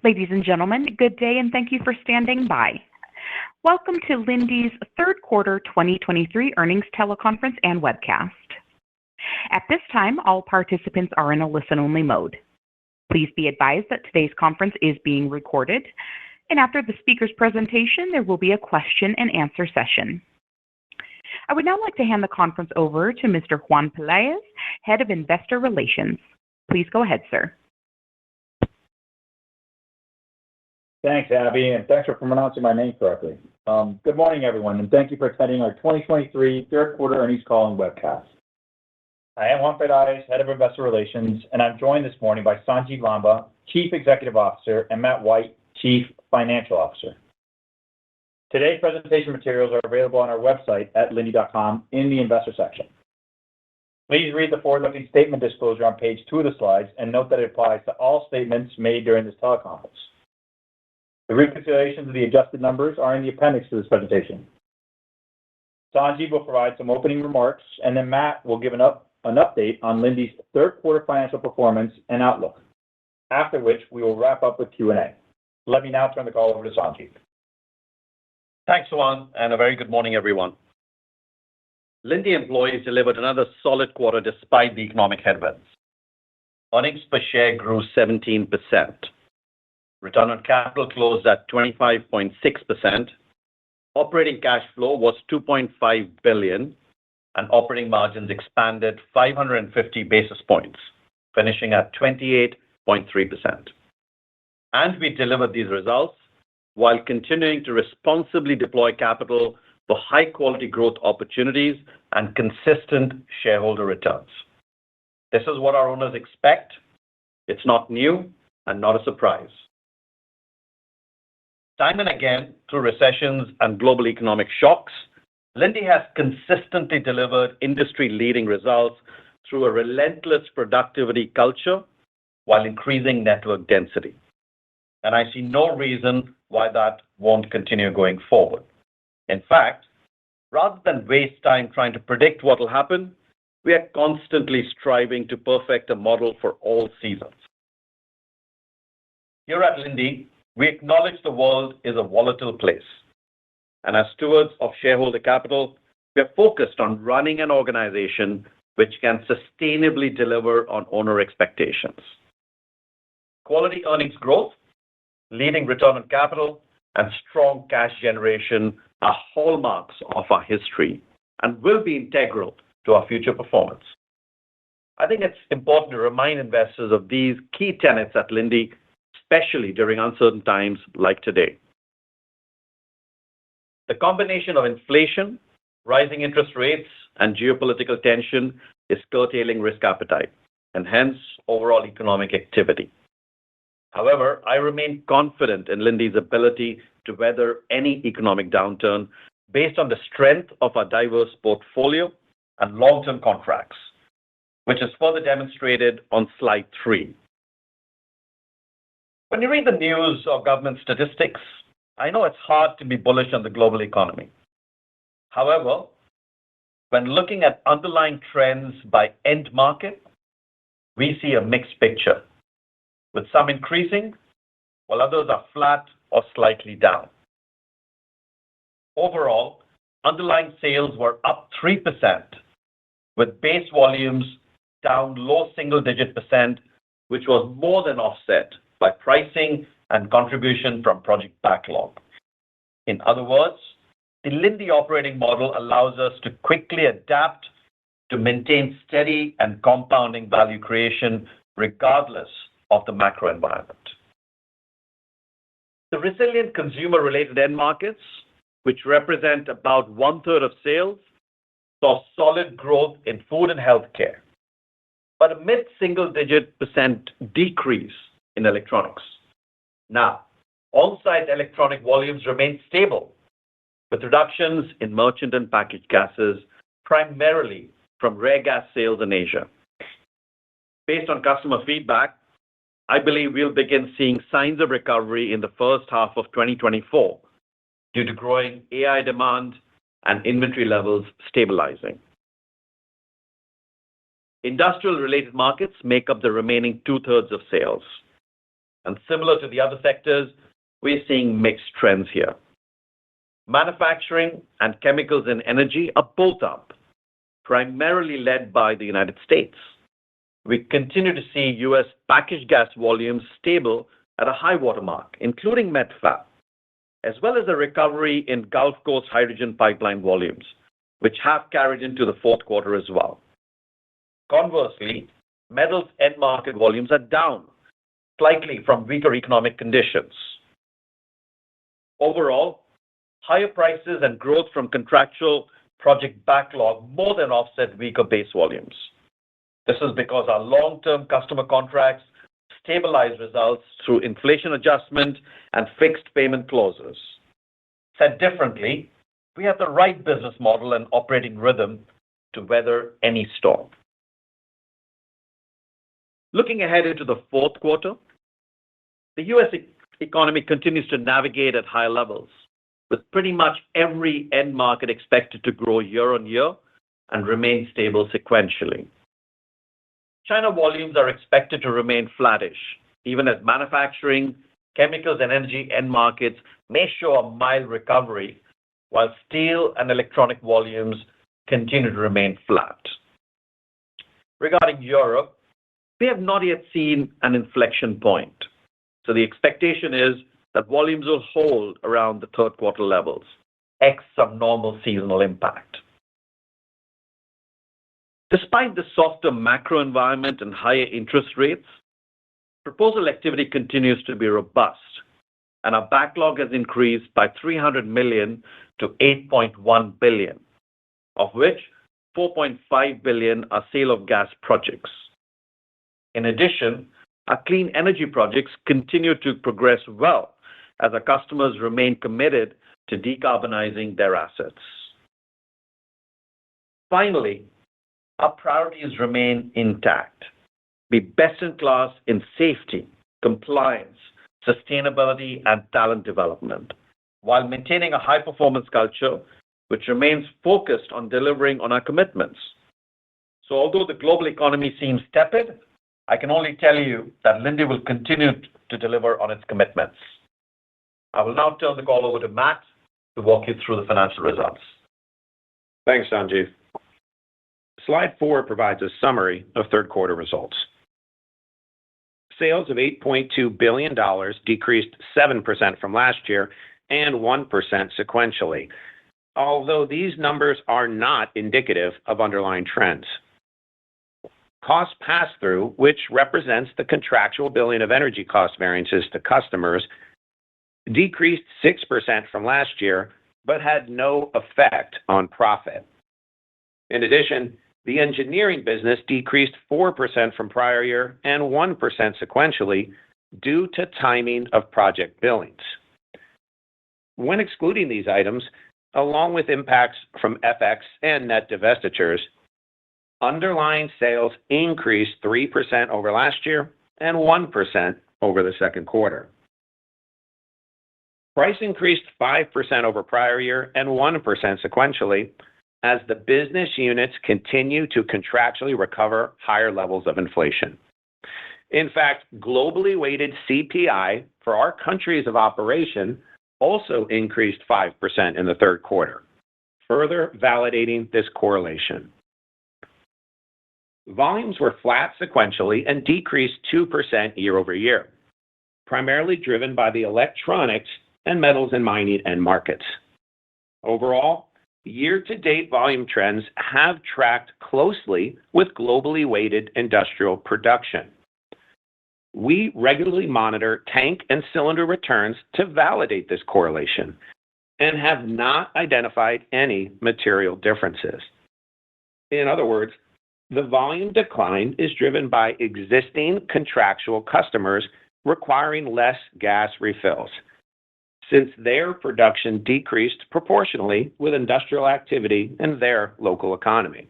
Ladies and gentlemen, good day and thank you for standing by. Welcome to Linde's third quarter 2023 earnings teleconference and webcast. At this time, all participants are in a listen-only mode. Please be advised that today's conference is being recorded, and after the speaker's presentation, there will be a question-and-answer session. I would now like to hand the conference over to Mr. Juan Pelaez, Head of Investor Relations. Please go ahead, sir. Thanks, Abby, and thanks for pronouncing my name correctly. Good morning, everyone, and thank you for attending our 2023 third quarter earnings call and webcast. I am Juan Pelaez, Head of Investor Relations, and I'm joined this morning by Sanjiv Lamba, Chief Executive Officer, and Matt White, Chief Financial Officer. Today's presentation materials are available on our website at linde.com in the Investor section. Please read the forward-looking statement disclosure on page 2 of the slides and note that it applies to all statements made during this teleconference. The reconciliations of the adjusted numbers are in the appendix to this presentation. Sanjiv will provide some opening remarks, and then Matt will give an update on Linde's third quarter financial performance and outlook, after which we will wrap up with Q&A. Let me now turn the call over to Sanjiv. Thanks, Juan, and a very good morning, everyone. Linde employees delivered another solid quarter despite the economic headwinds. Earnings per share grew 17%. Return on capital closed at 25.6%. Operating cash flow was $2.5 billion, and operating margins expanded 550 basis points, finishing at 28.3%. And we delivered these results while continuing to responsibly deploy capital for high-quality growth opportunities and consistent shareholder returns. This is what our owners expect. It's not new and not a surprise. Time and again, through recessions and global economic shocks, Linde has consistently delivered industry-leading results through a relentless productivity culture while increasing network density. And I see no reason why that won't continue going forward. In fact, rather than waste time trying to predict what will happen, we are constantly striving to perfect a model for all seasons. Here at Linde, we acknowledge the world is a volatile place. And as stewards of shareholder capital, we are focused on running an organization which can sustainably deliver on owner expectations. Quality earnings growth, leading return on capital, and strong cash generation are hallmarks of our history and will be integral to our future performance. I think it's important to remind investors of these key tenets at Linde, especially during uncertain times like today. The combination of inflation, rising interest rates, and geopolitical tension is curtailing risk appetite and hence overall economic activity. However, I remain confident in Linde's ability to weather any economic downturn based on the strength of our diverse portfolio and long-term contracts, which is further demonstrated on slide 3. When you read the news or government statistics, I know it's hard to be bullish on the global economy. However, when looking at underlying trends by end market, we see a mixed picture, with some increasing while others are flat or slightly down. Overall, underlying sales were up 3%, with base volumes down low single-digit %, which was more than offset by pricing and contribution from project backlog. In other words, the Linde operating model allows us to quickly adapt to maintain steady and compounding value creation regardless of the macro environment. The resilient consumer-related end markets, which represent about one-third of sales, saw solid growth in food and healthcare, but a mid-single-digit % decrease in electronics. Now, on-site electronic volumes remain stable, with reductions in merchant and packaged gases, primarily from rare gas sales in Asia. Based on customer feedback, I believe we'll begin seeing signs of recovery in the first half of 2024 due to growing AI demand and inventory levels stabilizing. Industrial-related markets make up the remaining two-thirds of sales. And similar to the other sectors, we're seeing mixed trends here. Manufacturing and chemicals and energy are both up, primarily led by the United States. We continue to see U.S. packaged gas volumes stable at a high watermark, including metfab, as well as a recovery in Gulf Coast hydrogen pipeline volumes, which have carried into the fourth quarter as well. Conversely, metals end market volumes are down slightly from weaker economic conditions. Overall, higher prices and growth from contractual project backlog more than offset weaker base volumes. This is because our long-term customer contracts stabilize results through inflation adjustment and fixed payment clauses. Said differently, we have the right business model and operating rhythm to weather any storm. Looking ahead into the fourth quarter, the U.S. economy continues to navigate at high levels, with pretty much every end market expected to grow year-on-year and remain stable sequentially. China volumes are expected to remain flattish, even as manufacturing, chemicals, and energy end markets may show a mild recovery, while steel and electronic volumes continue to remain flat. Regarding Europe, we have not yet seen an inflection point, so the expectation is that volumes will hold around the third quarter levels, ex some normal seasonal impact. Despite the softer macro environment and higher interest rates, proposal activity continues to be robust, and our backlog has increased by $300 million to $8.1 billion, of which $4.5 billion are sale of gas projects. In addition, our clean energy projects continue to progress well as our customers remain committed to decarbonizing their assets. Finally, our priorities remain intact. Be best in class in safety, compliance, sustainability, and talent development, while maintaining a high-performance culture which remains focused on delivering on our commitments. So although the global economy seems tepid, I can only tell you that Linde will continue to deliver on its commitments. I will now turn the call over to Matt to walk you through the financial results. Thanks, Sanjiv. Slide 4 provides a summary of third quarter results. Sales of $8.2 billion decreased 7% from last year and 1% sequentially, although these numbers are not indicative of underlying trends. Cost pass-through, which represents the contractual billing of energy cost variances to customers, decreased 6% from last year, but had no effect on profit. In addition, the engineering business decreased 4% from prior year and 1% sequentially due to timing of project billings. When excluding these items, along with impacts from FX and net divestitures, underlying sales increased 3% over last year and 1% over the second quarter. Price increased 5% over prior year and 1% sequentially as the business units continue to contractually recover higher levels of inflation. In fact, globally weighted CPI for our countries of operation also increased 5% in the third quarter, further validating this correlation. Volumes were flat sequentially and decreased 2% year over year, primarily driven by the electronics and metals and mining end markets. Overall, year-to-date volume trends have tracked closely with globally weighted industrial production. We regularly monitor tank and cylinder returns to validate this correlation and have not identified any material differences. In other words, the volume decline is driven by existing contractual customers requiring less gas refills, since their production decreased proportionally with industrial activity in their local economy.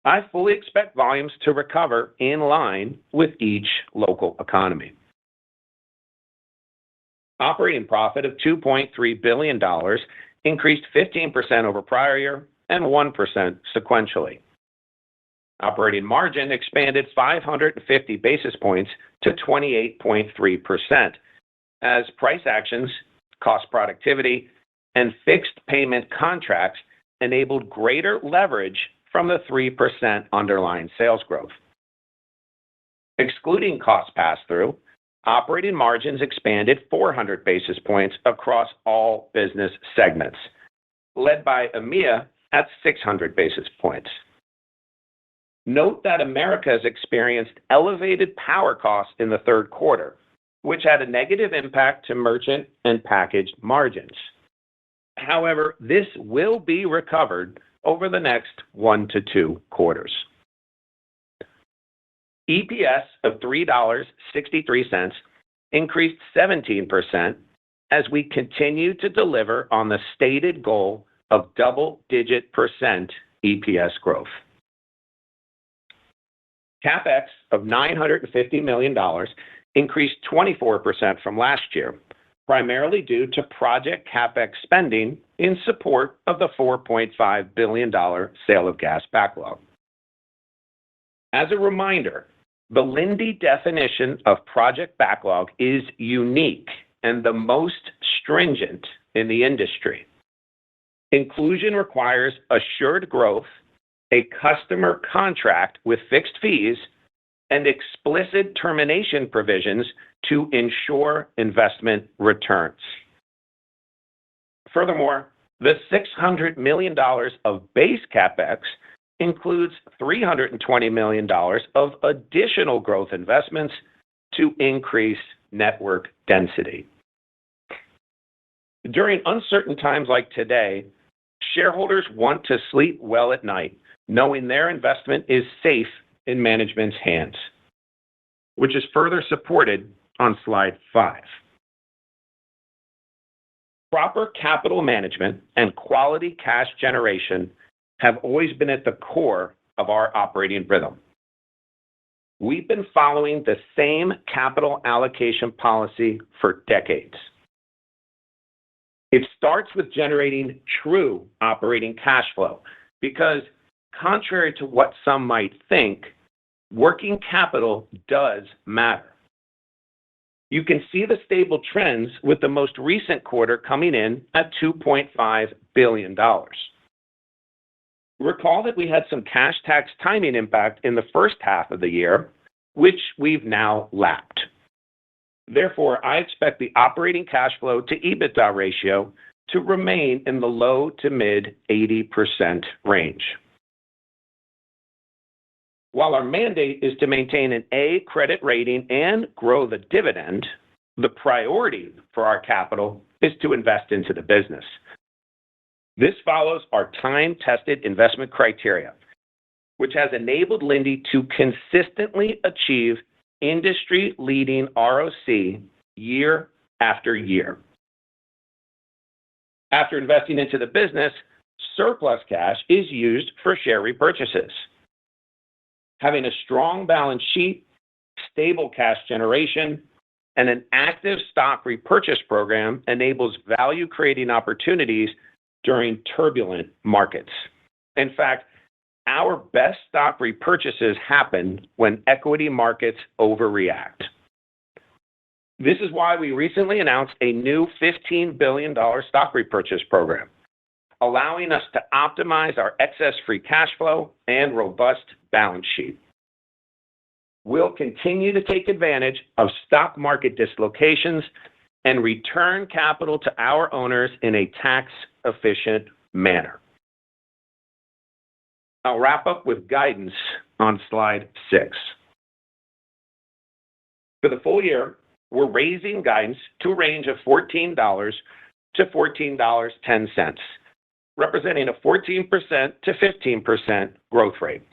I fully expect volumes to recover in line with each local economy. Operating profit of $2.3 billion increased 15% over prior year and 1% sequentially. Operating margin expanded 550 basis points to 28.3% as price actions, cost productivity, and fixed payment contracts enabled greater leverage from the 3% underlying sales growth. Excluding cost pass-through, operating margins expanded 400 basis points across all business segments, led by EMEA at 600 basis points. Note that Americas experienced elevated power costs in the third quarter, which had a negative impact to merchant and packaged margins. However, this will be recovered over the next 1 to 2 quarters. EPS of $3.63 increased 17% as we continue to deliver on the stated goal of double-digit % EPS growth. CapEx of $950 million increased 24% from last year, primarily due to project CapEx spending in support of the $4.5 billion sale of gas backlog. As a reminder, the Linde definition of project backlog is unique and the most stringent in the industry. Inclusion requires assured growth, a customer contract with fixed fees, and explicit termination provisions to ensure investment returns. Furthermore, the $600 million of base CapEx includes $320 million of additional growth investments to increase network density. During uncertain times like today, shareholders want to sleep well at night, knowing their investment is safe in management's hands, which is further supported on slide 5. Proper capital management and quality cash generation have always been at the core of our operating rhythm. We've been following the same capital allocation policy for decades. It starts with generating true operating cash flow because, contrary to what some might think, working capital does matter. You can see the stable trends with the most recent quarter coming in at $2.5 billion. Recall that we had some cash tax timing impact in the first half of the year, which we've now lapped. Therefore, I expect the operating cash flow to EBITDA ratio to remain in the low to mid 80% range. While our mandate is to maintain an A credit rating and grow the dividend, the priority for our capital is to invest into the business. This follows our time-tested investment criteria, which has enabled Linde to consistently achieve industry-leading ROC year after year. After investing into the business, surplus cash is used for share repurchases. Having a strong balance sheet, stable cash generation, and an active stock repurchase program enables value-creating opportunities during turbulent markets. In fact, our best stock repurchases happen when equity markets overreact. This is why we recently announced a new $15 billion stock repurchase program, allowing us to optimize our excess free cash flow and robust balance sheet. We'll continue to take advantage of stock market dislocations and return capital to our owners in a tax-efficient manner. I'll wrap up with guidance on slide 6. For the full year, we're raising guidance to a range of $14 to $14.10, representing a 14% to 15% growth rate.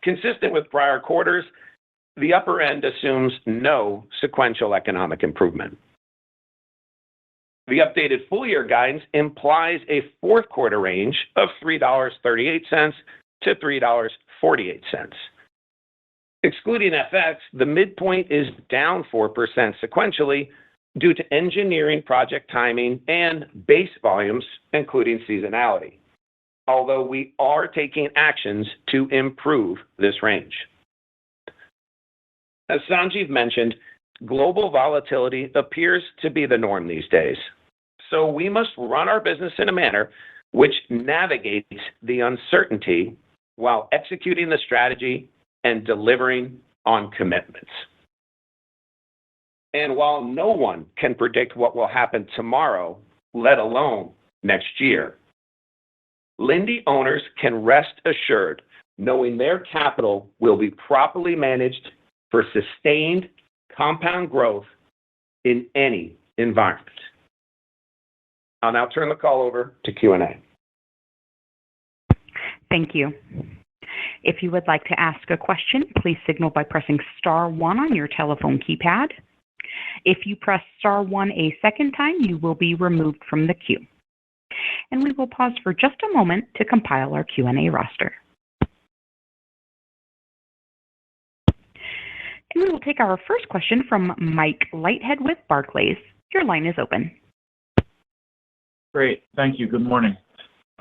Consistent with prior quarters, the upper end assumes no sequential economic improvement. The updated full-year guidance implies a fourth quarter range of $3.38 to $3.48. Excluding FX, the midpoint is down 4% sequentially due to engineering project timing and base volumes, including seasonality. although we are taking actions to improve this range. As Sanjiv mentioned, global volatility appears to be the norm these days. So we must run our business in a manner which navigates the uncertainty while executing the strategy and delivering on commitments. And while no one can predict what will happen tomorrow, let alone next year, Linde owners can rest assured knowing their capital will be properly managed for sustained compound growth in any environment. I'll now turn the call over to Q&A. Thank you. If you would like to ask a question, please signal by pressing star 1 on your telephone keypad. If you press star 1 a second time, you will be removed from the queue. And we will pause for just a moment to compile our Q&A roster. And we will take our first question from Mike Leithead with Barclays. Your line is open. Great. Thank you. Good morning.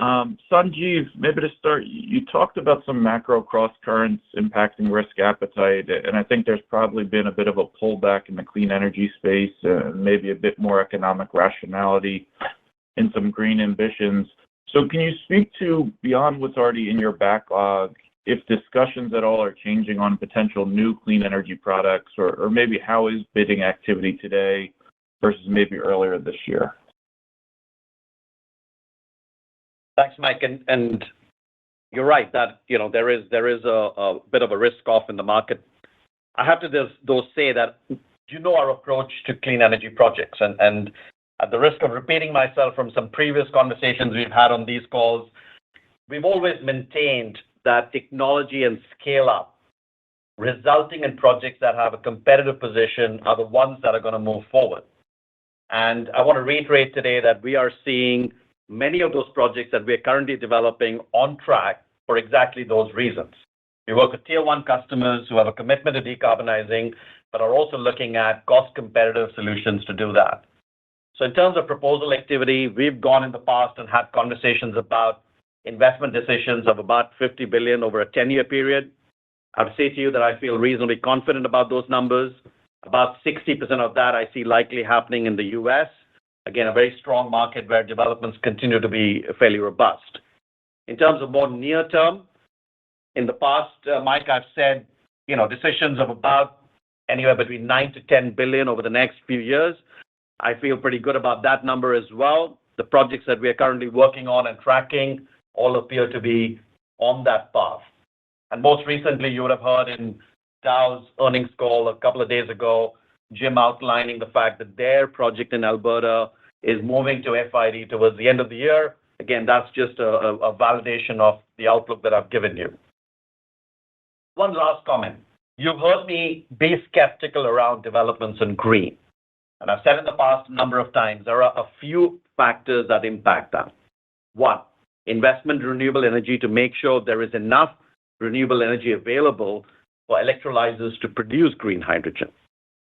Sanjiv, maybe to start, you talked about some macro cross currents impacting risk appetite, and I think there's probably been a bit of a pullback in the clean energy space, maybe a bit more economic rationality in some green ambitions. So can you speak to, beyond what's already in your backlog, if discussions at all are changing on potential new clean energy products, or maybe how is bidding activity today versus maybe earlier this year? Thanks, Mike. And you're right that there is a bit of a risk off in the market. I have to though say that our approach to clean energy projects, and at the risk of repeating myself from some previous conversations we've had on these calls, we've always maintained that technology and scale up resulting in projects that have a competitive position are the ones that are going to move forward. And I want to reiterate today that we are seeing many of those projects that we're currently developing on track for exactly those reasons. We work with tier 1 customers who have a commitment to decarbonizing, but are also looking at cost-competitive solutions to do that. So in terms of proposal activity, we've gone in the past and had conversations about investment decisions of about $50 billion over a 10-year period. I would say to you that I feel reasonably confident about those numbers. About 60% of that I see likely happening in the U.S. Again, a very strong market where developments continue to be fairly robust. In terms of more near term, in the past, Mike, I've said, decisions of about anywhere between $9 to $10 billion over the next few years. I feel pretty good about that number as well. The projects that we are currently working on and tracking all appear to be on that path. And most recently, you would have heard in Dow's earnings call a couple of days ago, Jim outlining the fact that their project in Alberta is moving to FID towards the end of the year. Again, that's just a validation of the outlook that I've given you. One last comment. You've heard me be skeptical around developments in green. And I've said in the past a number of times, there are a few factors that impact that. One, investment in renewable energy to make sure there is enough renewable energy available for electrolyzers to produce green hydrogen.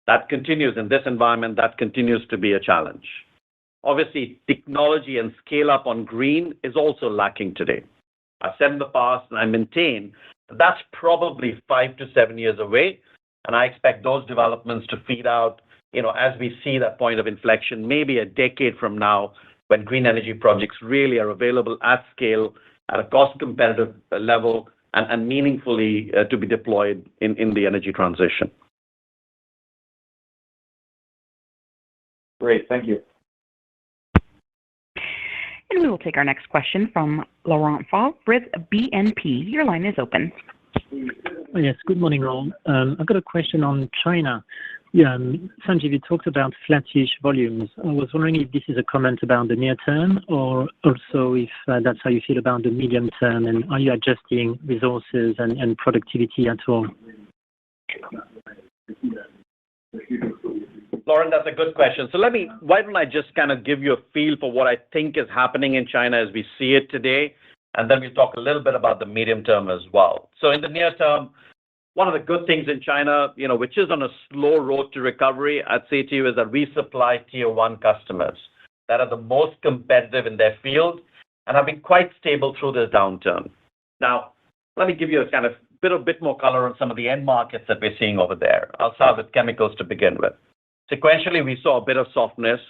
That continues in this environment, that continues to be a challenge. Obviously, technology and scale up on green is also lacking today. I've said in the past, and I maintain, that's probably 5 to 7 years away, and I expect those developments to feed out, as we see that point of inflection, maybe a decade from now, when green energy projects really are available at scale, at a cost-competitive level, and meaningfully to be deployed in the energy transition. Great, thank you. And we will take our next question from Laurent Favre with BNP. Your line is open. Yes, good morning, all. I've got a question on China. Sanjiv, you talked about flattish volumes. I was wondering if this is a comment about the near term, or also if that's how you feel about the medium term, and are you adjusting resources and productivity at all? Lauren, that's a good question. So why don't I just kind of give you a feel for what I think is happening in China as we see it today, and then we'll talk a little bit about the medium term as well. So in the near term, one of the good things in China, which is on a slow road to recovery, I'd say to you, is that we supply tier 1 customers that are the most competitive in their field and have been quite stable through this downturn. Now, let me give you a bit more color on some of the end markets that we're seeing over there. I'll start with chemicals to begin with. Sequentially, we saw a bit of softness,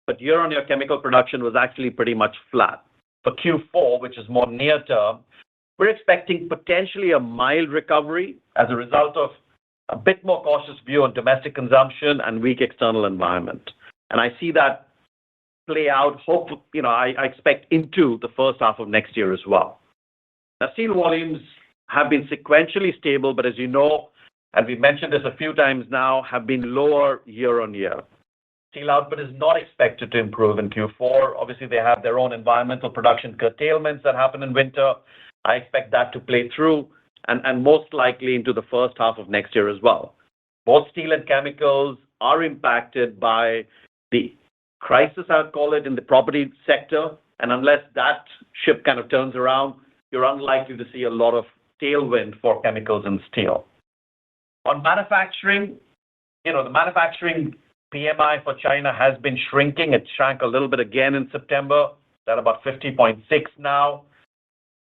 but year-on-year chemical production was actually pretty much flat. For Q4, which is more near term, we're expecting potentially a mild recovery as a result of a bit more cautious view on domestic consumption and weak external environment. And I see that play out, I expect into the first half of next year as well. Now, steel volumes have been sequentially stable, but as you know, and we've mentioned this a few times now, have been lower year-on-year. Steel output is not expected to improve in Q4. Obviously, they have their own environmental production curtailments that happen in winter. I expect that to play through and most likely into the first half of next year as well. Both steel and chemicals are impacted by the crisis, I would call it, in the property sector. And unless that ship kind of turns around, you're unlikely to see a lot of tailwind for chemicals and steel. On manufacturing, the manufacturing PMI for China has been shrinking. It shrank a little bit again in September. It's at about 50.6 now.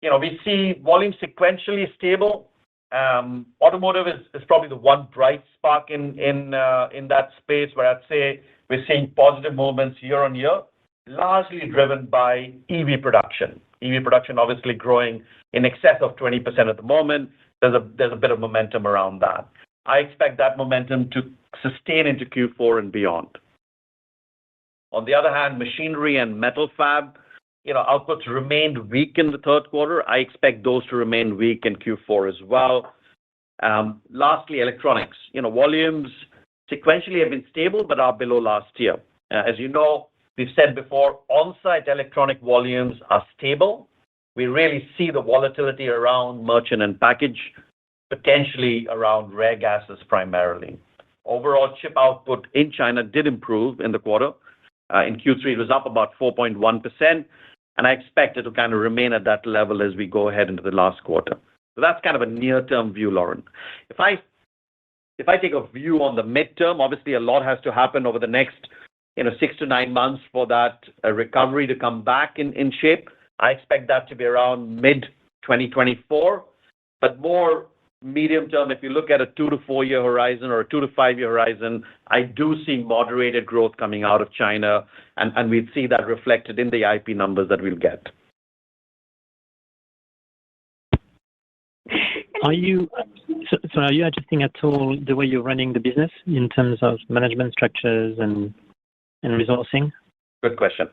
We see volume sequentially stable. Automotive is probably the one bright spark in that space where I'd say we're seeing positive movements year on year, largely driven by EV production. EV production obviously growing in excess of 20% at the moment. There's a bit of momentum around that. I expect that momentum to sustain into Q4 and beyond. On the other hand, machinery and metal fab, outputs remained weak in the third quarter. I expect those to remain weak in Q4 as well. Lastly, electronics. Volumes sequentially have been stable but are below last year. As you know, we've said before, on-site electronic volumes are stable. We really see the volatility around merchant and package, potentially around rare gases primarily. Overall, chip output in China did improve in the quarter. In Q3, it was up about 4.1%, and I expect it to kind of remain at that level as we go ahead into the last quarter. So that's kind of a near-term view, Lauren. If I take a view on the midterm, obviously a lot has to happen over the next 6 to 9 months for that recovery to come back in shape. I expect that to be around mid-2024, but more medium term, if you look at a 2 to 4 year horizon or a 2 to 5 year horizon, I do see moderated growth coming out of China, and we'd see that reflected in the IP numbers that we'll get. Are you adjusting at all the way you're running the business in terms of management structures and resourcing? Good question.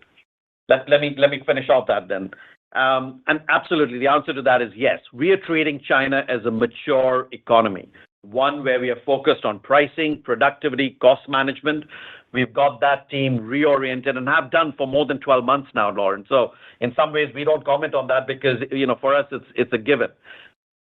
Let me finish off that then. And absolutely, the answer to that is yes. We are treating China as a mature economy, one where we are focused on pricing, productivity, cost management. We've got that team reoriented and have done for more than 12 months now, Lauren. So in some ways, we don't comment on that because, for us, it's a given.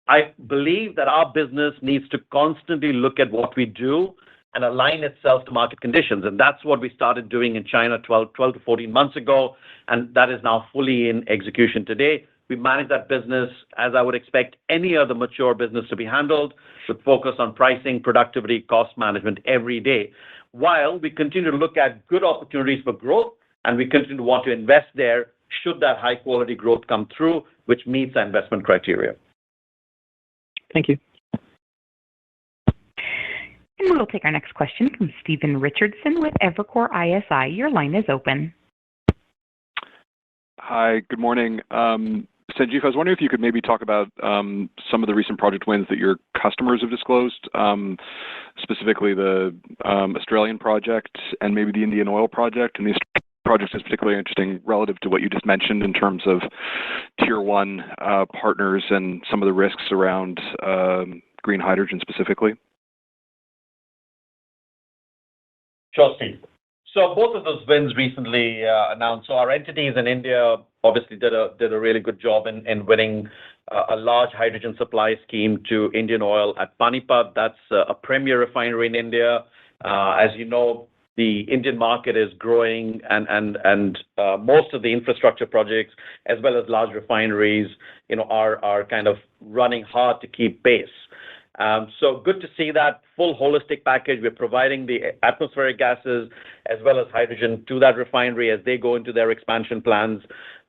I believe that our business needs to constantly look at what we do and align itself to market conditions. And that's what we started doing in China 12 to 14 months ago, and that is now fully in execution today. We manage that business as I would expect any other mature business to be handled, with focus on pricing, productivity, cost management every day, while we continue to look at good opportunities for growth, and we continue to want to invest there should that high-quality growth come through, which meets our investment criteria. Thank you. And we'll take our next question from Stephen Richardson with Evercore ISI. Your line is open. Hi, good morning. Sanjeev, I was wondering if you could maybe talk about some of the recent project wins that your customers have disclosed, specifically the Australian project and maybe the Indian oil project. And these projects is particularly interesting relative to what you just mentioned in terms of tier one partners and some of the risks around green hydrogen specifically. Sure, Steve. So both of those wins recently announced. So our entities in India obviously did a really good job in winning a large hydrogen supply scheme to Indian Oil at Panipat. That's a premier refinery in India. As you know, the Indian market is growing, and most of the infrastructure projects, as well as large refineries, are kind of running hard to keep pace. So good to see that full holistic package. We're providing the atmospheric gases as well as hydrogen to that refinery as they go into their expansion plans.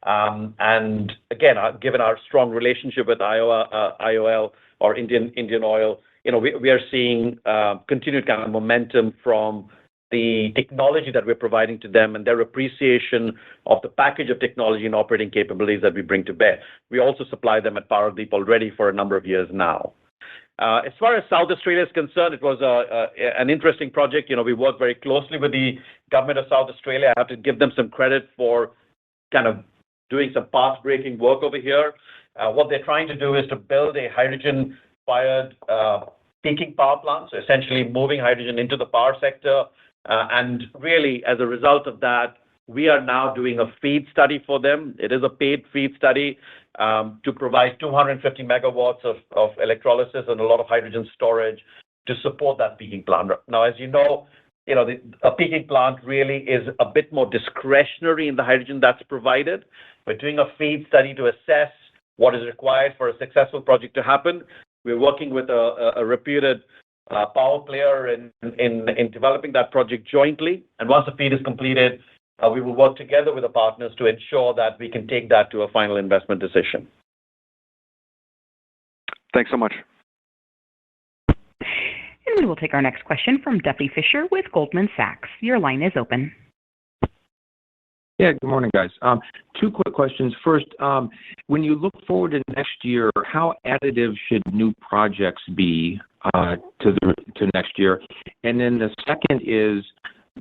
And again, given our strong relationship with IOL or Indian Oil, we are seeing continued kind of momentum from the technology that we're providing to them and their appreciation of the package of technology and operating capabilities that we bring to bear. We also supply them at Paradeep already for a number of years now. As far as South Australia is concerned, it was an interesting project. We worked very closely with the government of South Australia. I have to give them some credit for kind of doing some path-breaking work over here. What they're trying to do is to build a hydrogen-fired peaking power plant, so essentially moving hydrogen into the power sector. And really, as a result of that, we are now doing a feed study for them. It is a paid feed study to provide 250 megawatts of electrolysis and a lot of hydrogen storage to support that peaking plant. Now, as you know, a peaking plant really is a bit more discretionary in the hydrogen that's provided. We're doing a feed study to assess what is required for a successful project to happen. We're working with a reputed power player in developing that project jointly. And once the feed is completed, we will work together with the partners to ensure that we can take that to a final investment decision. Thanks so much. And we will take our next question from Duffy Fisher with Goldman Sachs. Your line is open. Yeah, good morning, guys. Two quick questions. First, when you look forward to next year, how additive should new projects be to next year? And then the second is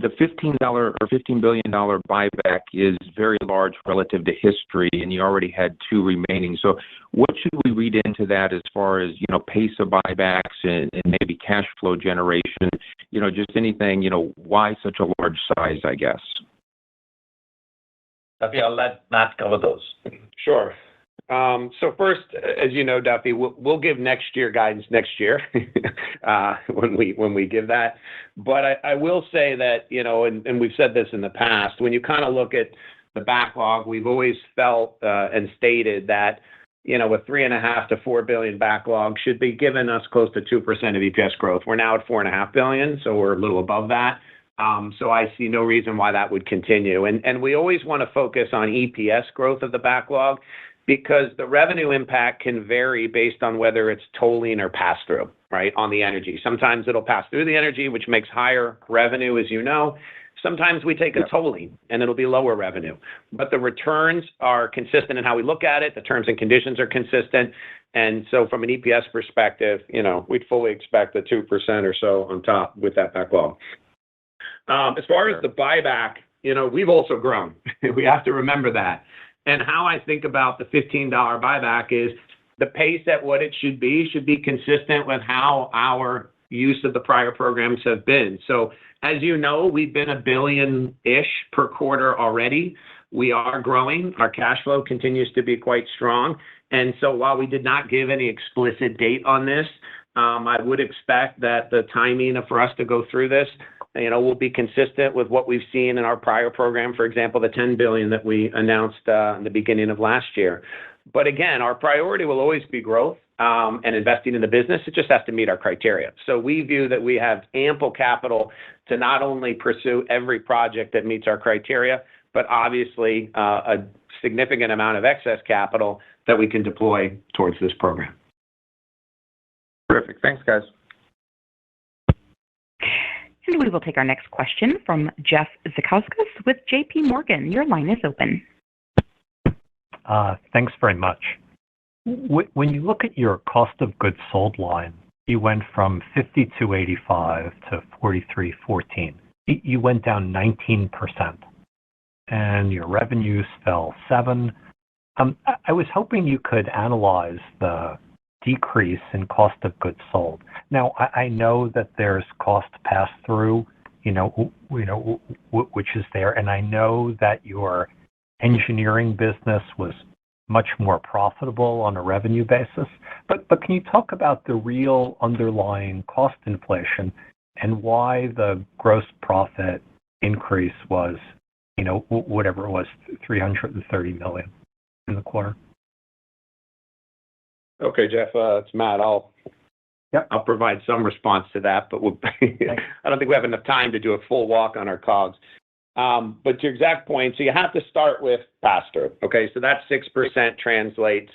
the $15 billion buyback is very large relative to history, and you already had two remaining. So what should we read into that as far as pace of buybacks and maybe cash flow generation? Just anything. Why such a large size? I guess. Duffy, I'll let Matt cover those. Sure. So first, as you know, Duffy, we'll give next year guidance next year when we give that. But I will say that, and we've said this in the past, when you kind of look at the backlog, we've always felt and stated that, a $3.5 to $4 billion backlog should be giving us close to 2% of EPS growth. We're now at $4.5 billion, so we're a little above that. So I see no reason why that would continue. And we always want to focus on EPS growth of the backlog because the revenue impact can vary based on whether it's tolling or pass-through, right, on the energy. Sometimes it'll pass through the energy, which makes higher revenue, as you know. Sometimes we take a tolling, and it'll be lower revenue. But the returns are consistent in how we look at it. The terms and conditions are consistent. And so from an EPS perspective, we'd fully expect the 2% or so on top with that backlog. As far as the buyback, we've also grown. We have to remember that. And how I think about the $15 buyback is the pace at what it should be consistent with how our use of the prior programs have been. So as you know, we've been $1 billion-ish per quarter already. We are growing. Our cash flow continues to be quite strong. And so while we did not give any explicit date on this, I would expect that the timing for us to go through this will be consistent with what we've seen in our prior program, for example, the $10 billion that we announced in the beginning of last year. But again, our priority will always be growth and investing in the business. It just has to meet our criteria. So we view that we have ample capital to not only pursue every project that meets our criteria, but obviously a significant amount of excess capital that we can deploy towards this program. Terrific. Thanks, guys. And we will take our next question from Jeff Zekauskas with J.P. Morgan. Your line is open. Thanks very much. When you look at your cost of goods sold line, you went from 52.85 to 43.14. You went down 19%, and your revenues fell 7%. I was hoping you could analyze the decrease in cost of goods sold. Now, I know that there's cost pass-through, which is there, and I know that your engineering business was much more profitable on a revenue basis. But can you talk about the real underlying cost inflation and why the gross profit increase was, whatever it was, $330 million in the quarter? Okay, Jeff, it's Matt. I'll Yep. I'll provide some response to that, but I don't think we have enough time to do a full walk on our COGS. But to your exact point, so you have to start with pass-through, okay? So that 6% translates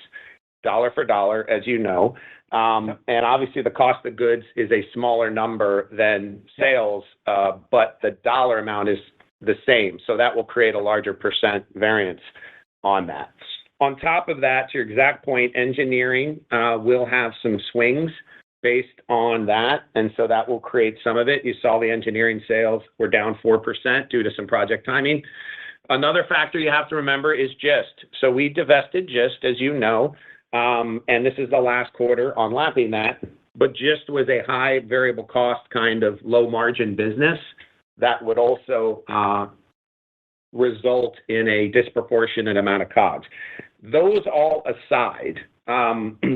dollar for dollar, as you know. And obviously the cost of goods is a smaller number than sales, but the dollar amount is the same. So that will create a larger percent variance on that. On top of that, to your exact point, engineering will have some swings based on that, and so that will create some of it. You saw the engineering sales were down 4% due to some project timing. Another factor you have to remember is GIST. So we divested GIST, as you know, and this is the last quarter on lapping that, but GIST was a high variable cost kind of low margin business that would also result in a disproportionate amount of COGS. Those all aside,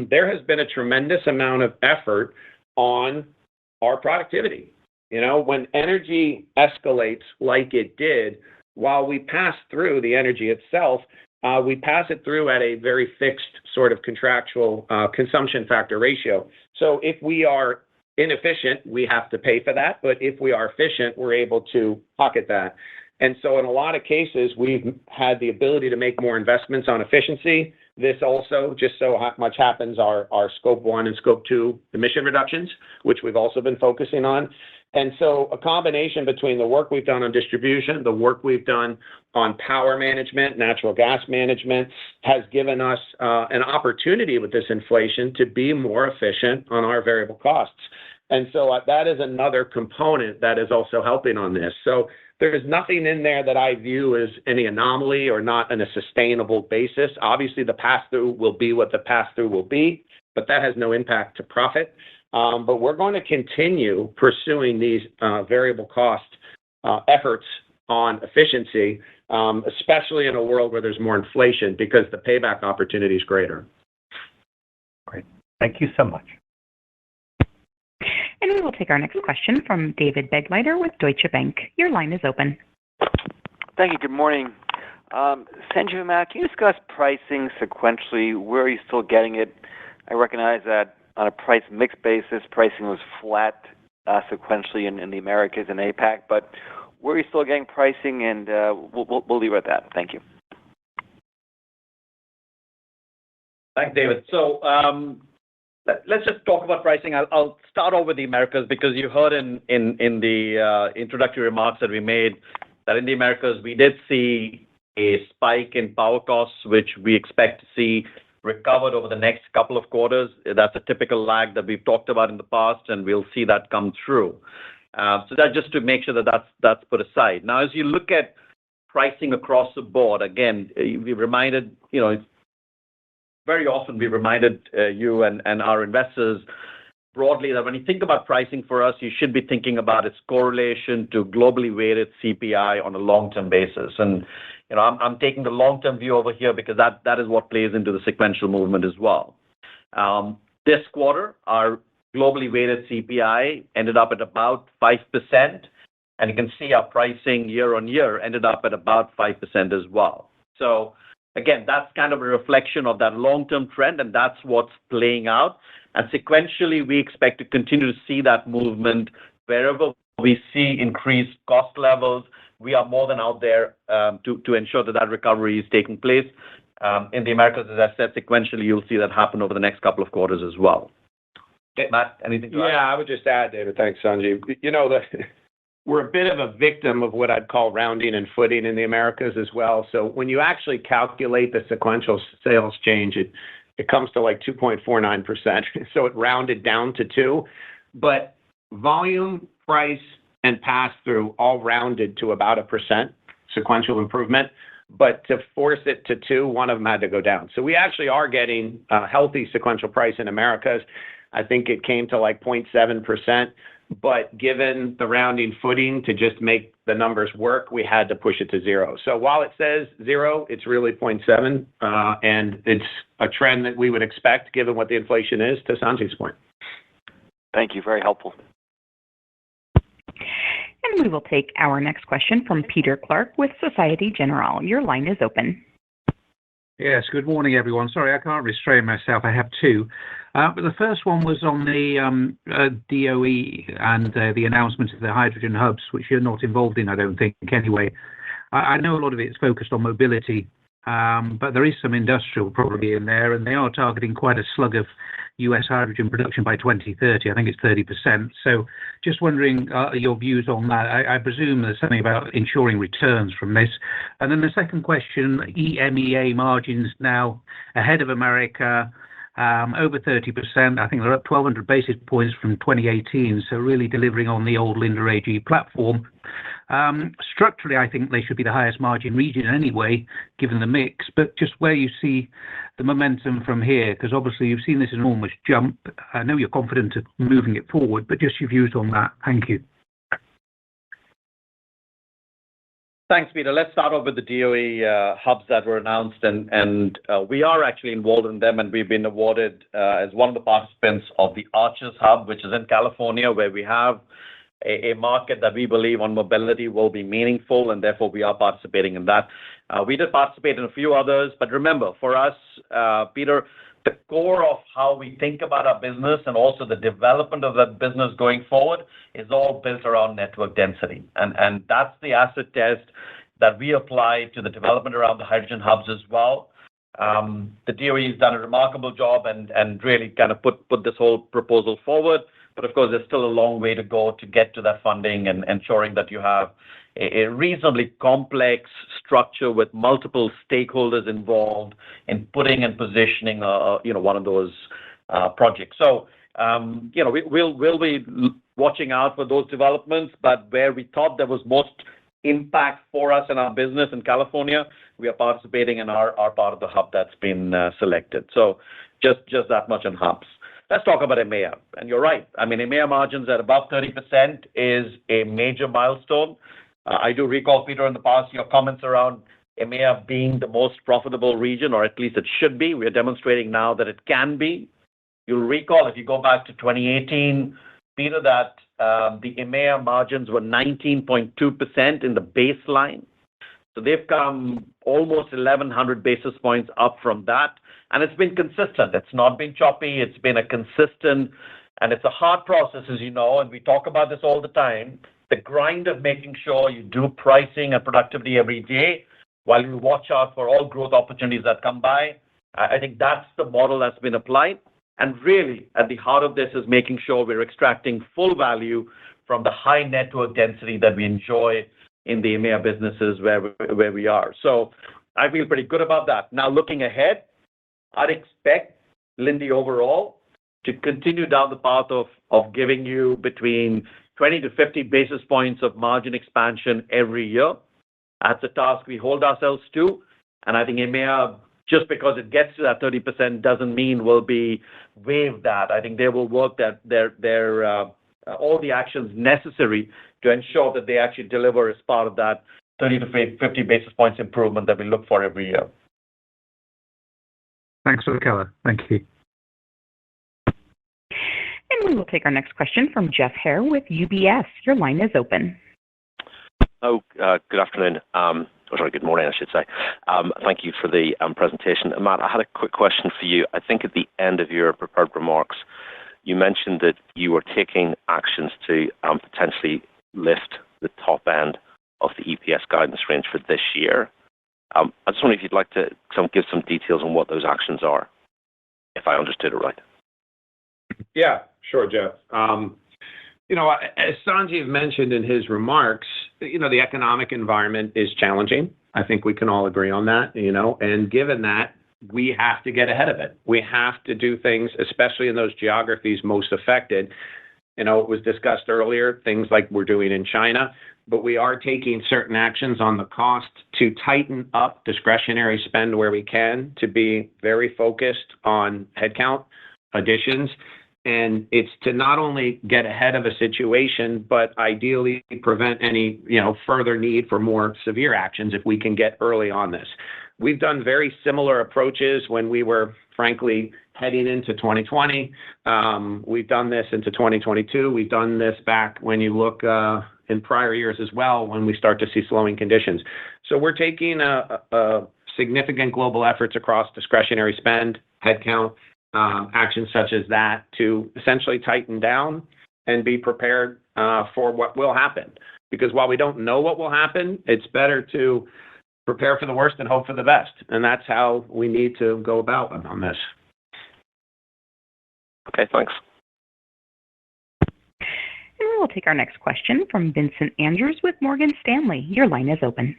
there has been a tremendous amount of effort on our productivity. You know, when energy escalates like it did, while we pass through the energy itself, we pass it through at a very fixed sort of contractual consumption factor ratio. So if we are inefficient, we have to pay for that. But if we are efficient, we're able to pocket that. And so in a lot of cases, we've had the ability to make more investments on efficiency. This also, just so much happens, our Scope 1 and Scope 2 emission reductions, which we've also been focusing on. And so a combination between the work we've done on distribution, the work we've done on power management, natural gas management, has given us an opportunity with this inflation to be more efficient on our variable costs. And so that is another component that is also helping on this. So there is nothing in there that I view as any anomaly or not on a sustainable basis. Obviously, the pass-through will be what the pass-through will be, but that has no impact to profit. But we're going to continue pursuing these variable cost efforts on efficiency, especially in a world where there's more inflation, because the payback opportunity is greater. Great. Thank you so much. And we will take our next question from David Begleiter with Deutsche Bank. Your line is open. Thank you. Good morning. Sanjiv and Matt, can you discuss pricing sequentially? Where are you still getting it? I recognize that on a price mix basis, pricing was flat sequentially in the Americas and APAC, but where are you still getting pricing? And we'll leave it at that. Thank you. Thanks, David. So let's just talk about pricing. I'll start over the Americas because you heard in the introductory remarks that we made that in the Americas we did see a spike in power costs, which we expect to see recovered over the next couple of quarters. That's a typical lag that we've talked about in the past, and we'll see that come through. So that just to make sure that that's put aside. Now, as you look at pricing across the board, again, we reminded, very often we reminded you and our investors broadly that when you think about pricing for us, you should be thinking about its correlation to globally weighted CPI on a long-term basis. And I'm taking the long-term view over here because that is what plays into the sequential movement as well. This quarter, our globally weighted CPI ended up at about 5%, and you can see our pricing year on year ended up at about 5% as well. So again, that's kind of a reflection of that long-term trend, and that's what's playing out. And sequentially, we expect to continue to see that movement wherever we see increased cost levels. We are more than out there to ensure that recovery is taking place. In the Americas, as I said, sequentially, you'll see that happen over the next couple of quarters as well. Okay, Matt, anything to add? Yeah, I would just add, David, thanks, Sanjiv. We're a bit of a victim of what I'd call rounding and footing in the Americas as well. So when you actually calculate the sequential sales change, it comes to like 2.49%. So it rounded down to 2. But volume, price, and pass-through all rounded to about 1% sequential improvement. But to force it to 2, one of them had to go down. So we actually are getting a healthy sequential price in Americas. I think it came to like 0.7%. But given the rounding footing to just make the numbers work, we had to push it to 0. So while it says 0, it's really 0.7, and it's a trend that we would expect given what the inflation is, to Sanjiv's point. Thank you. Very helpful. And we will take our next question from Peter Clark with Societe Generale. Your line is open. Yes, good morning, everyone. Sorry, I can't restrain myself. I have two. But the first one was on the DOE and the announcement of the hydrogen hubs, which you're not involved in, I don't think, anyway. I know a lot of it's focused on mobility, but there is some industrial probably in there, and they are targeting quite a slug of US hydrogen production by 2030. I think it's 30%. So just wondering your views on that. I presume there's something about ensuring returns from this. And then the second question, EMEA margins now ahead of America, over 30%. I think they're up 1,200 basis points from 2018, so really delivering on the old Linde AG platform. Structurally, I think they should be the highest margin region anyway, given the mix, but just where you see the momentum from here, because obviously you've seen this enormous jump. I know you're confident of moving it forward, but just your views on that. Thank you. Thanks, Peter. Let's start off with the DOE hubs that were announced, and we are actually involved in them, and we've been awarded as one of the participants of the Arches Hub, which is in California, where we have a market that we believe on mobility will be meaningful, and therefore we are participating in that. We did participate in a few others, but remember, for us, Peter, the core of how we think about our business and also the development of that business going forward is all built around network density. And that's the acid test that we apply to the development around the hydrogen hubs as well. The DOE has done a remarkable job and really kind of put this whole proposal forward. But of course, there's still a long way to go to get to that funding and ensuring that you have a reasonably complex structure with multiple stakeholders involved in putting and positioning, one of those projects. So, we'll be watching out for those developments. But where we thought there was most impact for us in our business in California, we are participating in our part of the hub that's been selected. So, just that much on hubs. Let's talk about EMEA. And you're right. I mean, EMEA margins at above 30% is a major milestone. I do recall, Peter, in the past, your comments around EMEA being the most profitable region, or at least it should be. We are demonstrating now that it can be. You'll recall, if you go back to 2018, Peter, that the EMEA margins were 19.2% in the baseline. So they've come almost 1,100 basis points up from that. And it's been consistent. It's not been choppy. It's been a consistent, and it's a hard process, as you know, and we talk about this all the time. The grind of making sure you do pricing and productivity every day while you watch out for all growth opportunities that come by. I think that's the model that's been applied. And really, at the heart of this is making sure we're extracting full value from the high network density that we enjoy in the EMEA businesses where we are. So I feel pretty good about that. Now, looking ahead, I'd expect Linde overall to continue down the path of giving you between 20 to 50 basis points of margin expansion every year. That's a task we hold ourselves to. And I think EMEA, just because it gets to that 30% doesn't mean we'll be waived that. I think they will work all the actions necessary to ensure that they actually deliver as part of that 30 to 50 basis points improvement that we look for every year. Thanks for the color. Thank you. And we will take our next question from Jeff Hare with UBS. Your line is open. Good afternoon. Sorry, good morning, I should say. Thank you for the presentation. Matt, I had a quick question for you. I think at the end of your prepared remarks, you mentioned that you were taking actions to potentially lift the top end of the EPS guidance range for this year. I just wonder if you'd like to give some details on what those actions are, if I understood it right. Yeah, sure, Jeff. As Sanjiv mentioned in his remarks, the economic environment is challenging. I think we can all agree on that, and given that, we have to get ahead of it. We have to do things, especially in those geographies most affected. It was discussed earlier, things like we're doing in China, but we are taking certain actions on the cost to tighten up discretionary spend where we can, to be very focused on headcount additions. And it's to not only get ahead of a situation, but ideally prevent any, further need for more severe actions if we can get early on this. We've done very similar approaches when we were, frankly, heading into 2020. We've done this into 2022. We've done this back when you look in prior years as well, when we start to see slowing conditions. So we're taking a significant global efforts across discretionary spend, headcount, actions such as that to essentially tighten down and be prepared for what will happen. Because while we don't know what will happen, it's better to prepare for the worst and hope for the best. And that's how we need to go about on this. Okay, thanks. And we will take our next question from Vincent Andrews with Morgan Stanley. Your line is open.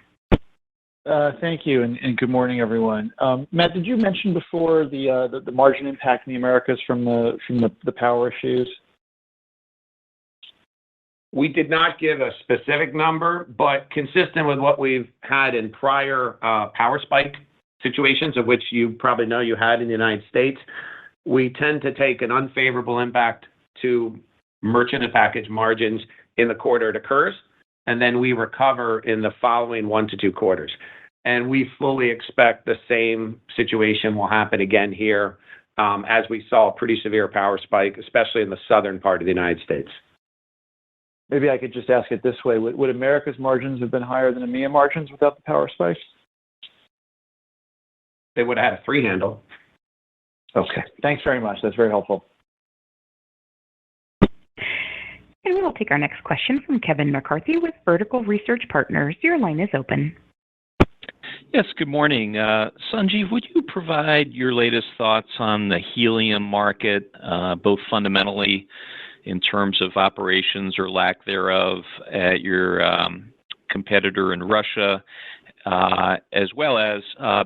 Thank you, and good morning, everyone. Matt, did you mention before the margin impact in the Americas from the power issues? We did not give a specific number, but consistent with what we've had in prior power spike situations, of which you probably know you had in the United States, we tend to take an unfavorable impact to merchant and package margins in the quarter it occurs, and then we recover in the following 1 to 2 quarters. And we fully expect the same situation will happen again here, as we saw a pretty severe power spike, especially in the southern part of the United States. Maybe I could just ask it this way. Would America's margins have been higher than EMEA margins without the power spikes? They would have had a 3 handle. Okay. Thanks very much. That's very helpful. And we will take our next question from Kevin McCarthy with Vertical Research Partners. Your line is open. Yes, good morning. Sanjeev, would you provide your latest thoughts on the helium market, both fundamentally in terms of operations or lack thereof at your competitor in Russia, as well as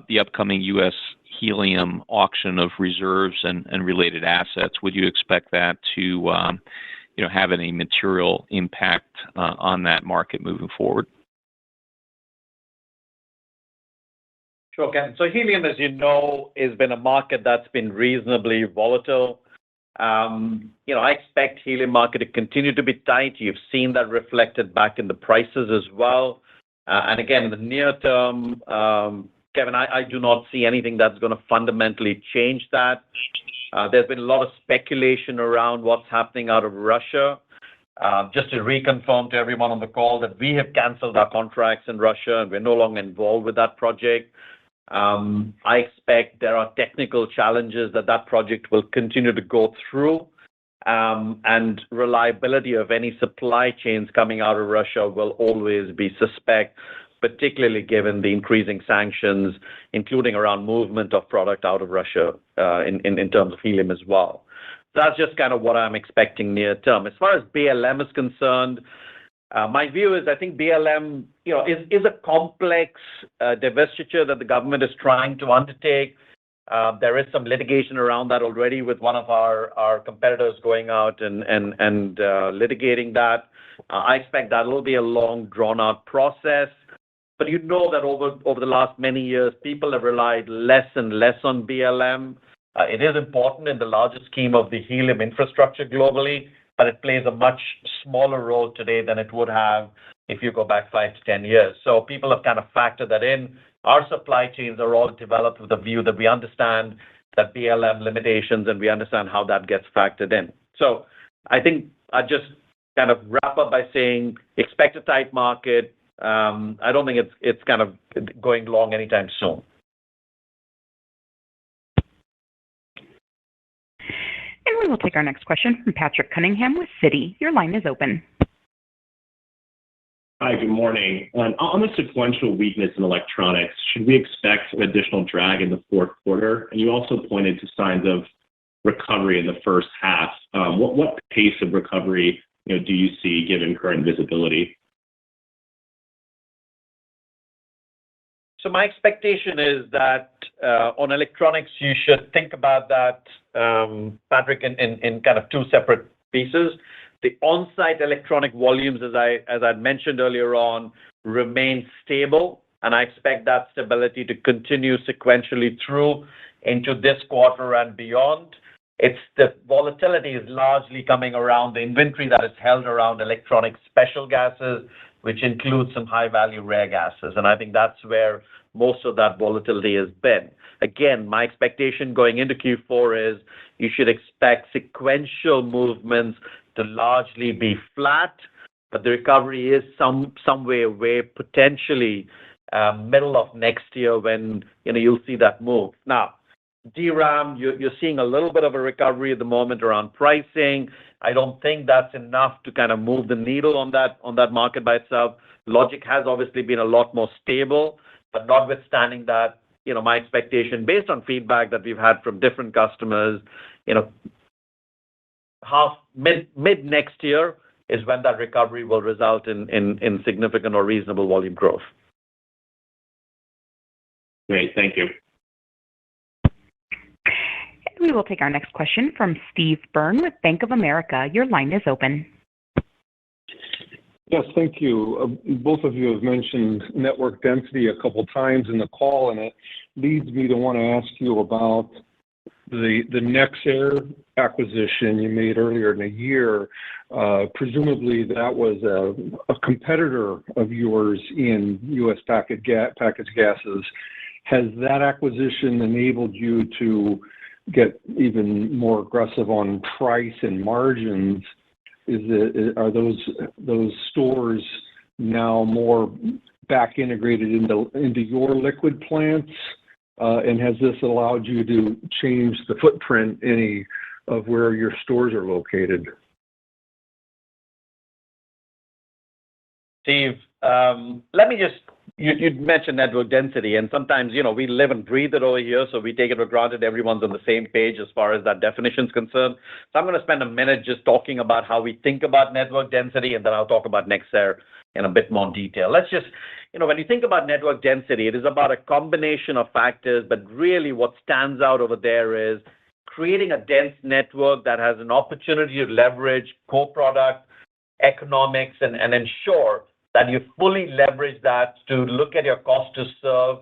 the upcoming U.S. helium auction of reserves and related assets? Would you expect that to have any material impact on that market moving forward? Sure, Ken. So helium, as you know, has been a market that's been reasonably volatile. I expect helium market to continue to be tight. You've seen that reflected back in the prices as well. And again, in the near term, Kevin, I do not see anything that's going to fundamentally change that. There's been a lot of speculation around what's happening out of Russia. Just to reconfirm to everyone on the call that we have canceled our contracts in Russia and we're no longer involved with that project. I expect there are technical challenges that project will continue to go through, and reliability of any supply chains coming out of Russia will always be suspect, particularly given the increasing sanctions, including around movement of product out of Russia in terms of helium as well. So that's just kind of what I'm expecting near term. As far as BLM is concerned, my view is I think BLM is a complex divestiture that the government is trying to undertake. There is some litigation around that already with one of our competitors going out and litigating that. I expect that will be a long, drawn-out process. But you know that over the last many years, people have relied less and less on BLM. It is important in the larger scheme of the helium infrastructure globally, but it plays a much smaller role today than it would have if you go back 5 to 10 years. So people have kind of factored that in. Our supply chains are all developed with a view that we understand that BLM limitations and we understand how that gets factored in. So I think I just kind of wrap up by saying expect a tight market. I don't think it's kind of going long anytime soon. And we will take our next question from Patrick Cunningham with Citi. Your line is open. Hi, good morning. On the sequential weakness in electronics, should we expect an additional drag in the fourth quarter? And you also pointed to signs of recovery in the first half. What pace of recovery do you see given current visibility? So my expectation is that on electronics, you should think about that, Patrick, in kind of 2 separate pieces. The on-site electronic volumes, as I mentioned earlier on, remain stable, and I expect that stability to continue sequentially through into this quarter and beyond. It's the volatility is largely coming around the inventory that is held around electronic special gases, which includes some high-value rare gases. And I think that's where most of that volatility has been. Again, my expectation going into Q4 is you should expect sequential movements to largely be flat, but the recovery is some way away potentially middle of next year when, you'll see that move. Now, DRAM, you're seeing a little bit of a recovery at the moment around pricing. I don't think that's enough to kind of move the needle on that market by itself. Logic has obviously been a lot more stable, but notwithstanding that, my expectation based on feedback that we've had from different customers, mid next year is when that recovery will result in significant or reasonable volume growth. Great. Thank you. We will take our next question from Steve Byrne with Bank of America. Your line is open. Yes, thank you. Both of you have mentioned network density a couple times in the call, and it leads me to want to ask you about the Nexair acquisition you made earlier in the year. Presumably that was a competitor of yours in U.S. packaged gases. Has that acquisition enabled you to get even more aggressive on price and margins? Are those stores now more back integrated into your liquid plants? And has this allowed you to change the footprint any of where your stores are located? Steve, let me just, you'd mentioned network density, and sometimes, we live and breathe it over here, so we take it for granted everyone's on the same page as far as that definition is concerned. So I'm going to spend a minute just talking about how we think about network density, and then I'll talk about Nexair in a bit more detail. Let's just, when you think about network density, it is about a combination of factors, but really what stands out over there is creating a dense network that has an opportunity to leverage co-product economics and ensure that you fully leverage that to look at your cost to serve,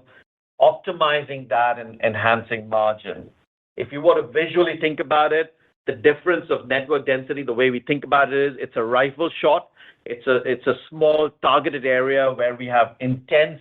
optimizing that and enhancing margin. If you want to visually think about it, the difference of network density, the way we think about it is it's a rifle shot. It's a small targeted area where we have intense,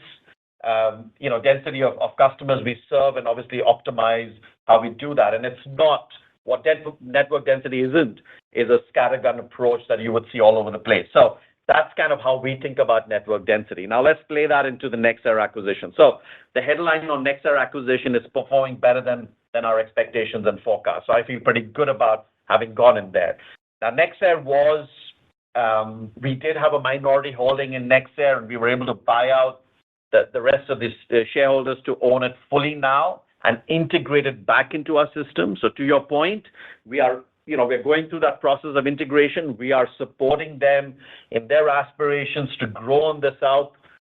density of customers we serve and obviously optimize how we do that. And it's not what network density isn't, is a scattergun approach that you would see all over the place. So that's kind of how we think about network density. Now let's play that into the Nexair acquisition. So the headline on Nexair acquisition is performing better than our expectations and forecasts. So I feel pretty good about having gone in there. Now Nexair was, we did have a minority holding in Nexair, and we were able to buy out the rest of the shareholders to own it fully now and integrate it back into our system. So to your point, we're going through that process of integration. We are supporting them in their aspirations to grow in the south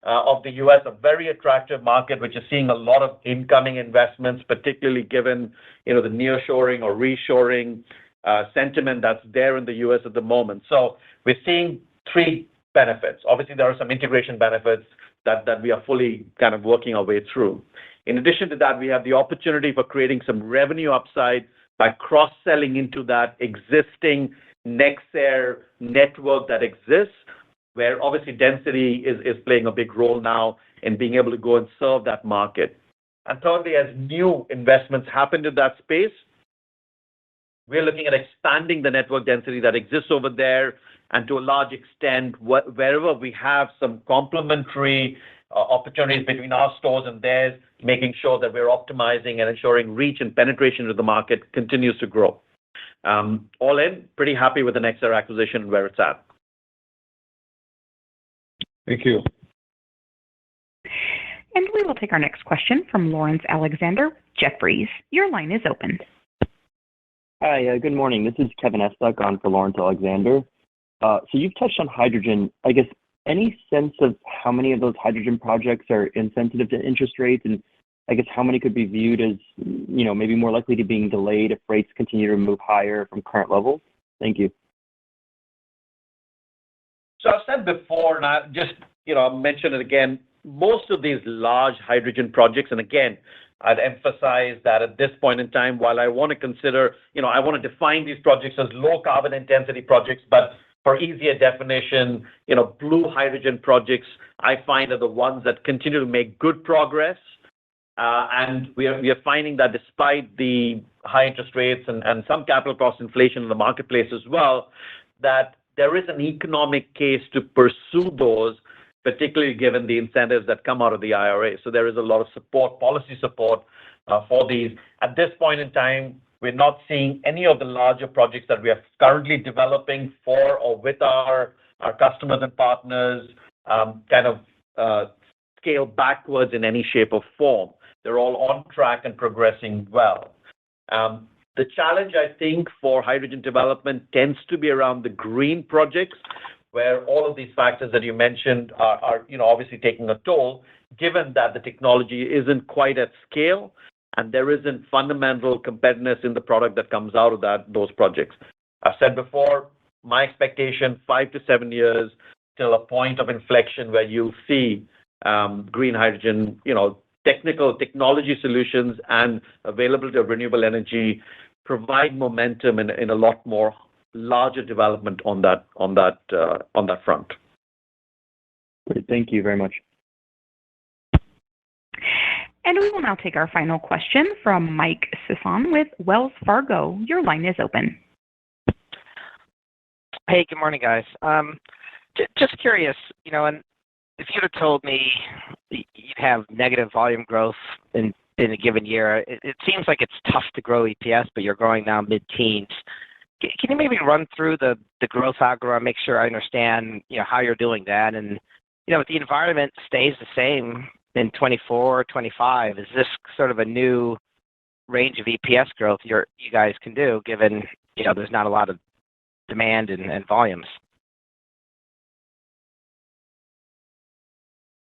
of the U.S., a very attractive market, which is seeing a lot of incoming investments, particularly given, the nearshoring or reshoring sentiment that's there in the U.S. at the moment. So we're seeing three benefits. Obviously, there are some integration benefits that we are fully kind of working our way through. In addition to that, we have the opportunity for creating some revenue upside by cross-selling into that existing Nexair network that exists, where obviously density is playing a big role now in being able to go and serve that market. And thirdly, as new investments happen in that space, we're looking at expanding the network density that exists over there, and to a large extent, wherever we have some complementary opportunities between our stores and theirs, making sure that we're optimizing and ensuring reach and penetration of the market continues to grow. All in, pretty happy with the Nexair acquisition and where it's at. Thank you. And we will take our next question from Lawrence Alexander, Jefferies. Your line is open. Hi, good morning. This is Kevin Estok on for Lawrence Alexander. So you've touched on hydrogen. I guess any sense of how many of those hydrogen projects are insensitive to interest rates, and I guess how many could be viewed as, maybe more likely to being delayed if rates continue to move higher from current levels? Thank you. So I've said before, and I just, I'll mention it again, most of these large hydrogen projects, and again, I'd emphasize that at this point in time, while I want to consider, I want to define these projects as low carbon intensity projects, but for easier definition, blue hydrogen projects, I find are the ones that continue to make good progress. And we are finding that despite the high interest rates and some capital cost inflation in the marketplace as well, that there is an economic case to pursue those particularly given the incentives that come out of the IRA. So there is a lot of support, policy support for these. At this point in time, we're not seeing any of the larger projects that we are currently developing for or with our customers and partners scale backwards in any shape or form. They're all on track and progressing well. The challenge, I think, for hydrogen development tends to be around the green projects, where all of these factors that you mentioned are obviously taking a toll, given that the technology isn't quite at scale and there isn't fundamental competitiveness in the product that comes out of those projects. I've said before, my expectation, 5 to 7 years till a point of inflection where you'll see green hydrogen, technology solutions and availability of renewable energy provide momentum in a lot more larger development on that front. Great. Thank you very much. And we will now take our final question from Mike Sison with Wells Fargo. Your line is open. Hey, good morning, guys. Just curious, and if you'd have told me you'd have negative volume growth in a given year, it seems like it's tough to grow EPS, but you're growing now mid-teens. Can you maybe run through the growth algorithm, make sure I understand, how you're doing that? And, if the environment stays the same in 24, 25, is this sort of a new range of EPS growth you guys can do, given, there's not a lot of demand and volumes?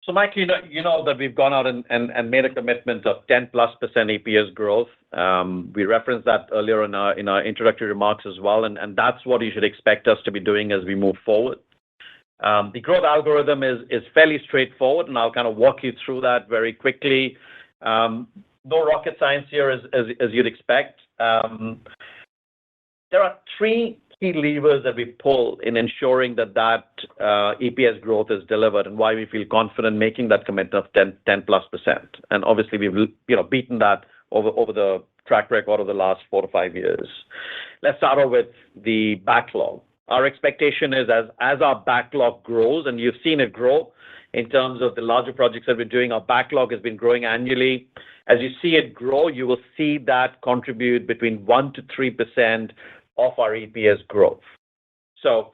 So, Mike, you know that we've gone out and made a commitment of 10+% EPS growth. We referenced that earlier in our introductory remarks as well, and that's what you should expect us to be doing as we move forward. The growth algorithm is fairly straightforward, and I'll kind of walk you through that very quickly. No rocket science here, as you'd expect. There are three key levers that we pull in ensuring that EPS growth is delivered, and why we feel confident making that commitment of 10+%. And obviously, we've beaten that over the track record of the last 4 to 5 years. Let's start off with the backlog. Our expectation is as our backlog grows, and you've seen it grow in terms of the larger projects that we're doing, our backlog has been growing annually. As you see it grow, you will see that contribute between 1 to 3% of our EPS growth. So,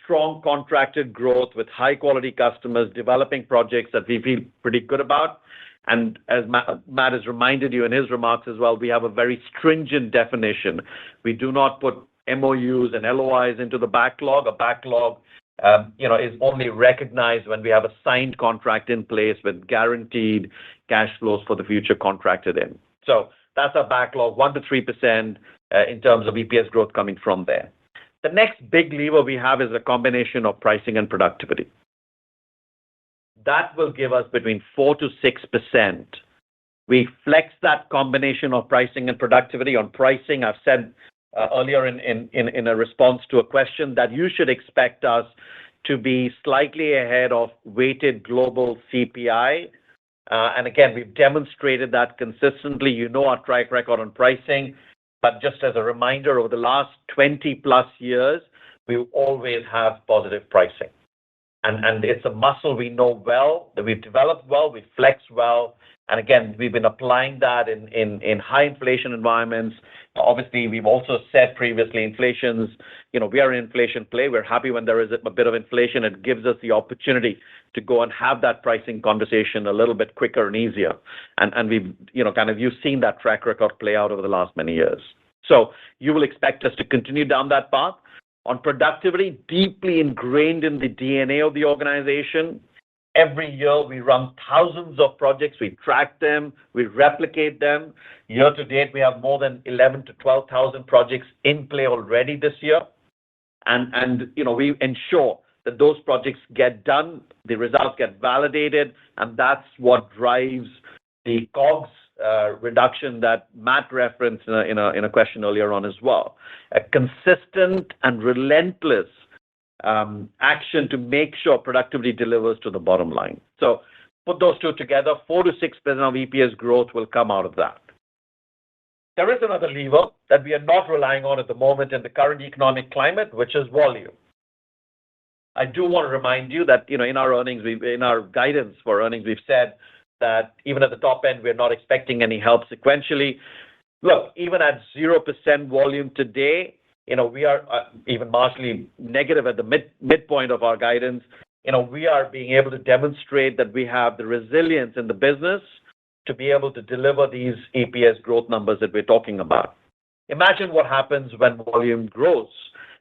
strong contracted growth with high-quality customers developing projects that we feel pretty good about. And as Matt has reminded you in his remarks as well, we have a very stringent definition. We do not put MOUs and LOIs into the backlog. A backlog, is only recognized when we have a signed contract in place with guaranteed cash flows for the future contracted in. So that's our backlog, 1 to 3% in terms of EPS growth coming from there. The next big lever we have is a combination of pricing and productivity. That will give us between 4 to 6%. We flex that combination of pricing and productivity. On pricing, I've said earlier in a response to a question that you should expect us to be slightly ahead of weighted global CPI. And again, we've demonstrated that consistently. Our track record on pricing. But just as a reminder, over the last 20+ years, we always have positive pricing. And it's a muscle we know well, that we've developed well, we flex well. And again, we've been applying that in high inflation environments. Obviously, we've also said previously, inflation's, we are an inflation play. We're happy when there is a bit of inflation. It gives us the opportunity to go and have that pricing conversation a little bit quicker and easier. And we've, you've seen that track record play out over the last many years. So you will expect us to continue down that path. On productivity, deeply ingrained in the DNA of the organization. Every year, we run thousands of projects. We track them. We replicate them. Year to date, we have more than 11,000 to 12,000 projects in play already this year. And we ensure that those projects get done, the results get validated, and that's what drives the COGS reduction that Matt referenced in a question earlier on as well. A consistent and relentless action to make sure productivity delivers to the bottom line. So put those two together, 4 to 6% of EPS growth will come out of that. There is another lever that we are not relying on at the moment in the current economic climate, which is volume. I do want to remind you that, in our earnings, in our guidance for earnings, we've said that even at the top end, we're not expecting any help sequentially. Look, even at 0% volume today, we are even marginally negative at the midpoint of our guidance. We are being able to demonstrate that we have the resilience in the business to be able to deliver these EPS growth numbers that we're talking about. Imagine what happens when volume grows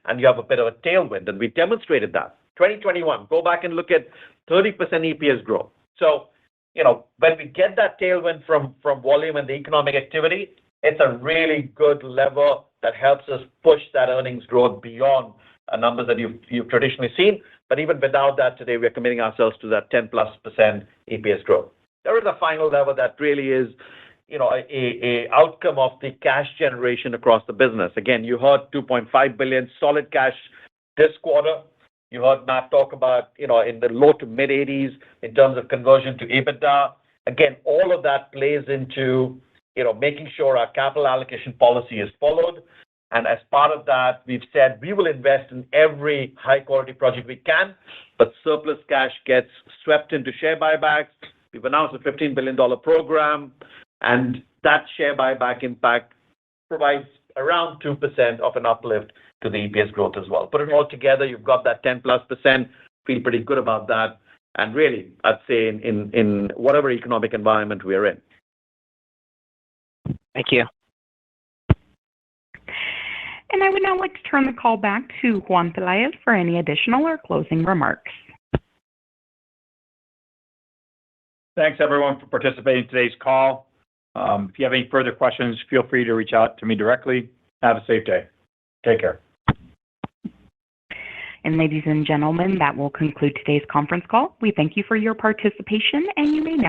and you have a bit of a tailwind, and we demonstrated that. 2021, go back and look at 30% EPS growth. So, when we get that tailwind from volume and the economic activity, it's a really good lever that helps us push that earnings growth beyond numbers that you've traditionally seen. But even without that, today we're committing ourselves to that 10+% EPS growth. There is a final level that really is, a outcome of the cash generation across the business. Again, you heard $2.5 billion solid cash this quarter. You heard Matt talk about, in the low to mid 80s in terms of conversion to EBITDA. Again, all of that plays into, making sure our capital allocation policy is followed. And as part of that, we've said we will invest in every high quality project we can, but surplus cash gets swept into share buybacks. We've announced a $15 billion program, and that share buyback impact provides around 2% of an uplift to the EPS growth as well. Put it all together, you've got that 10+%. Feel pretty good about that. And really, I'd say in whatever economic environment we're in. Thank you. And I would now like to turn the call back to Juan Pelaez for any additional or closing remarks. Thanks, everyone, for participating in today's call. If you have any further questions, feel free to reach out to me directly. Have a safe day. Take care. And ladies and gentlemen, that will conclude today's conference call. We thank you for your participation, and you may now